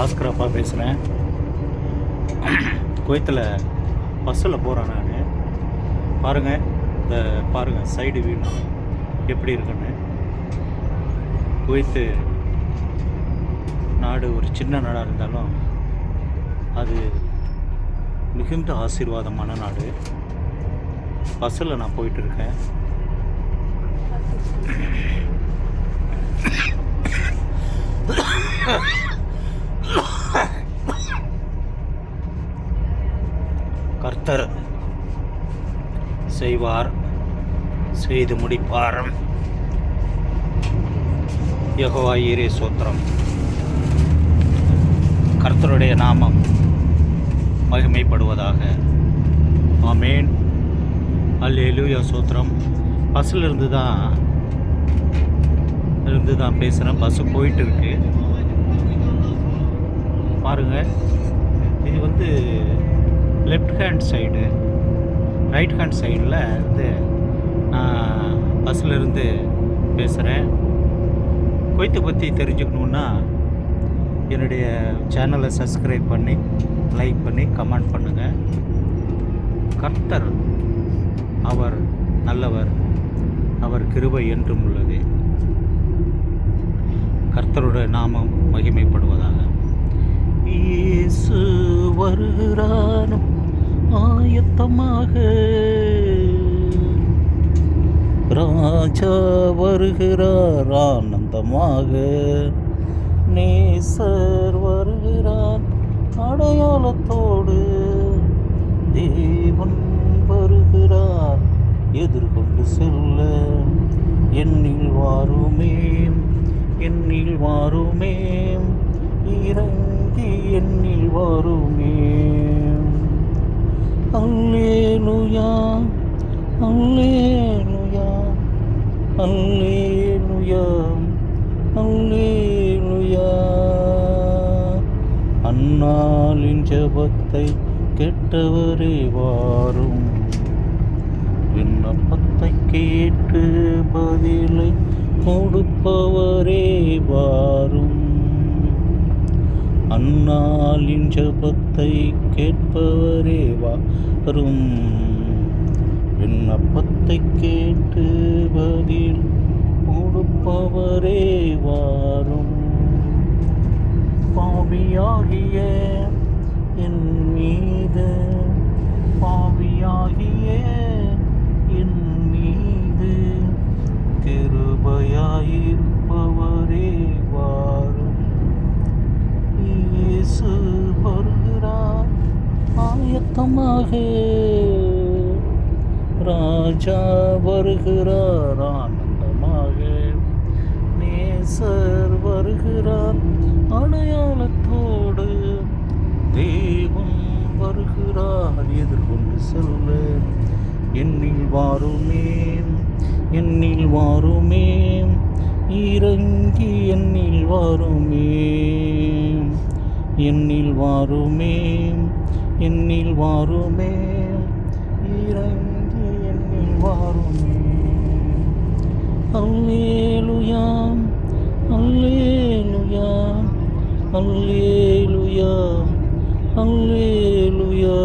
பாஸ்கர் அப்பா பேசுகிறேன். குவைத்தில் பஸ்ஸில் போகிறேன் நான். பாருங்கள், இந்த பாருங்கள் சைடு வியூ எப்படி இருக்குன்னு. குவைத்து நாடு ஒரு சின்ன நாடாக இருந்தாலும் அது மிகுந்த ஆசீர்வாதமான நாடு. பஸ்ஸில் நான் போயிட்டுருக்கேன். கர்த்தர் செய்வார், செய்து முடிப்பார். யெகோவா ஈரே ஸ்தோத்திரம். கர்த்தருடைய நாமம் மகிமைப்படுவதாக. ஆமேன். அல்லேலூயா ஸ்தோத்திரம். பஸ்ஸில் இருந்து தான் பேசுகிறேன். பஸ்ஸு போயிட்டு இருக்கு. பாருங்கள், இது வந்து left hand side, right hand சைடில் இருந்து நான் பஸ்ஸில் இருந்து பேசுகிறேன். குவைத்தை பற்றி தெரிஞ்சுக்கணுன்னா என்னுடைய சேனலை சப்ஸ்கிரைப் பண்ணி, லைக் பண்ணி, கமெண்ட் பண்ணுங்கள். கர்த்தர் அவர் நல்லவர், அவர் கிருபை என்றும் உள்ளது. கர்த்தருடைய நாமம் மகிமைப்படுவதாக. இயேசு வருகிறார் ஆயத்தமாக, ராஜா வருகிறார் ஆனந்தமாக, நேசர் வருகிறார் அடையாளத்தோடு, தேவன் வருகிறார் எதிர்கொண்டு செல்ல. என்னில் வாருமே, என்னில் வாருமே, இறங்கி என்னில் வாருமே. அல்லேலூயா, அல்லேலூயா, அல்லேலூயா, அல்லேலூயா. அன்னாளின் ஜெபத்தை கேட்டவரே வாரும், விண்ணப்பத்தை கேட்டு பதிலை கொடுப்பவரே வாரும். அன்னாளின் ஜெபத்தை கேட்பவரே வாரும், விண்ணப்பத்தை கேட்டு பதில் கொடுப்பவரே வாரும். பாவியாகிய என் மீது, பாவியாகிய என் மீது கிருபையாயிருப்பவரே வாரும். இயேசு வருகிறார் ஆயத்தமாக, ராஜா வருகிறார் ஆனந்தமாக, நேசர் வருகிறார் அடையாளத்தோடு, தேவன் வருகிறார் எதிர்கொண்டு செல்ல. என்னில் வாருமே, என்னில் வாருமே, இறங்கி என்னில் வாருமே. என்னில் வாருமே, என்னில் வாருமே, இறங்கி என்னில் வாருமே. அல்லேலூயா, அல்லேலூயா, அல்லேலூயா, அல்லேலூயா.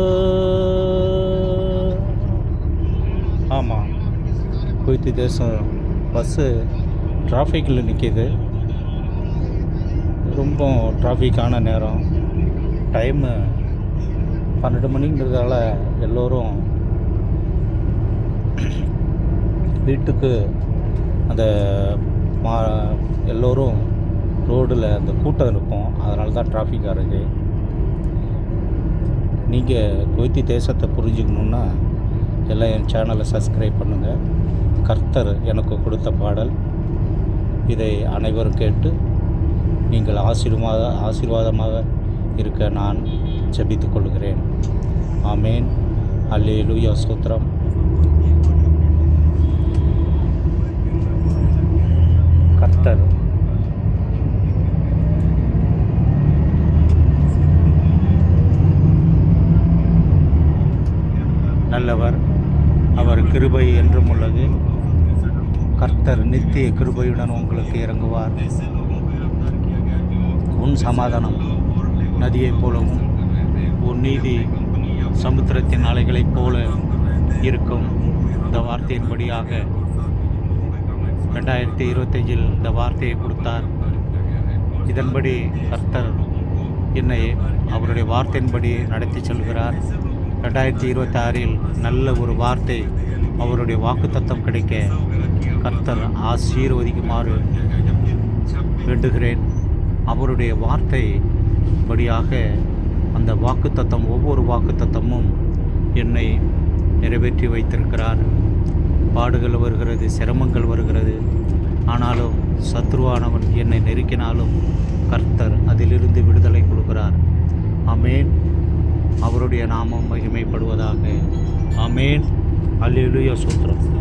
ஆமாம், குவைத்து தேசம் பஸ்ஸு டிராஃபிக்கில் நிற்கிது. ரொம்ப டிராஃபிக்கான நேரம். டைமு 12 மணிங்கிறதால எல்லோரும் வீட்டுக்கு அந்த எல்லோரும் ரோடில் அந்த கூட்டம் இருக்கும். அதனால தான் டிராஃபிக்காக இருக்குது. நீங்கள் குவைத்தி தேசத்தை புரிஞ்சுக்கணுன்னா எல்லாம் என் சேனலை சப்ஸ்கிரைப் பண்ணுங்கள். கர்த்தர் எனக்கு கொடுத்த பாடல் இதை அனைவரும் கேட்டு நீங்கள் ஆசீர்வாதமாக இருக்க நான் ஜெபித்துக் கொள்கிறேன். ஆமேன். அல்லேலூயா ஸ்தோத்திரம். கர்த்தர் நல்லவர், அவர் கிருபை என்றும் உள்ளது. கர்த்தர் நித்திய கிருபையுடன் உங்களுக்கு இறங்குவார். உன் சமாதானம் நதியைப் போலவும் உன் நீதி சமுத்திரத்தின் அலைகளைப் போல இருக்கும். இந்த வார்த்தையின்படியாக 2025 இந்த வார்த்தையை கொடுத்தார். இதன்படி கர்த்தர் என்னை அவருடைய வார்த்தையின்படி நடத்தி செல்கிறார். 2026 நல்ல ஒரு வார்த்தை, அவருடைய வாக்குத்தத்தம் கிடைக்க கர்த்தர் ஆசீர்வதிக்குமாறு வேண்டுகிறேன். அவருடைய வார்த்தை படியாக அந்த வாக்குத்தத்தம், ஒவ்வொரு வாக்குத்தத்தமும் என்னை நிறைவேற்றி வைத்திருக்கிறார். பாடுகள் வருகிறது, சிரமங்கள் வருகிறது. ஆனாலும் சத்ருவானவன் என்னை நெருக்கினாலும் கர்த்தர் அதிலிருந்து விடுதலை கொடுக்கிறார். ஆமென். அவருடைய நாமம் மகிமைப்படுவதாக. ஆமென். அல்லேலூயா. ஸ்தோத்திரம்.